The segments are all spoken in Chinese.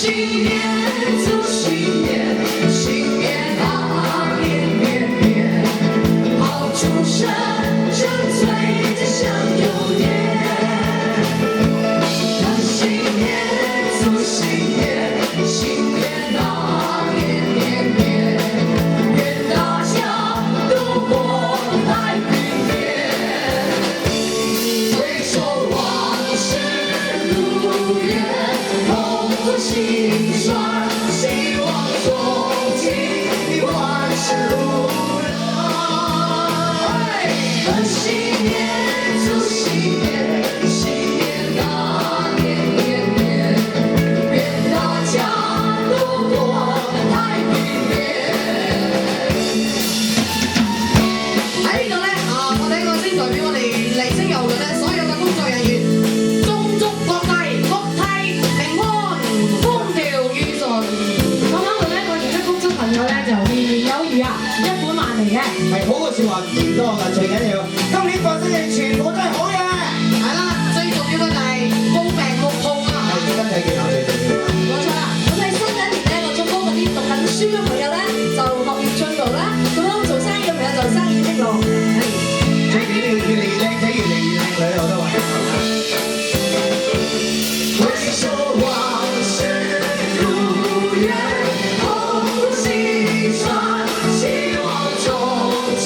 新年祝新年，新年啊年年年，炮竹声声催着向右年。贺新年祝新年，新年啊年年年，愿大家都过太平年，回首往事如愿。心酸，希望从今万事如愿。贺新年，祝新年，新年啊年年年，愿大家都過太平年。喺呢度咧我哋個先代表我哋麗星郵輪咧所有嘅工作人員。係好嘅説話唔多㗎，最緊要今年發生嘅全部都係好嘢。係啦，最重要嘅就係冇病冇痛啊！係身體健康最重要。冇錯啦，咁喺新一年咧，我祝福嗰啲讀緊書嘅朋友咧，就學業進步啦；咁樣做生意嘅朋友就生意興隆。最緊要越嚟越靚仔，越嚟越靚女，我都話。回首往事如願，痛苦心酸，希望從今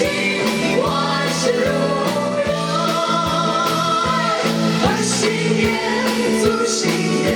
萬事如願。賀新年，祝新年。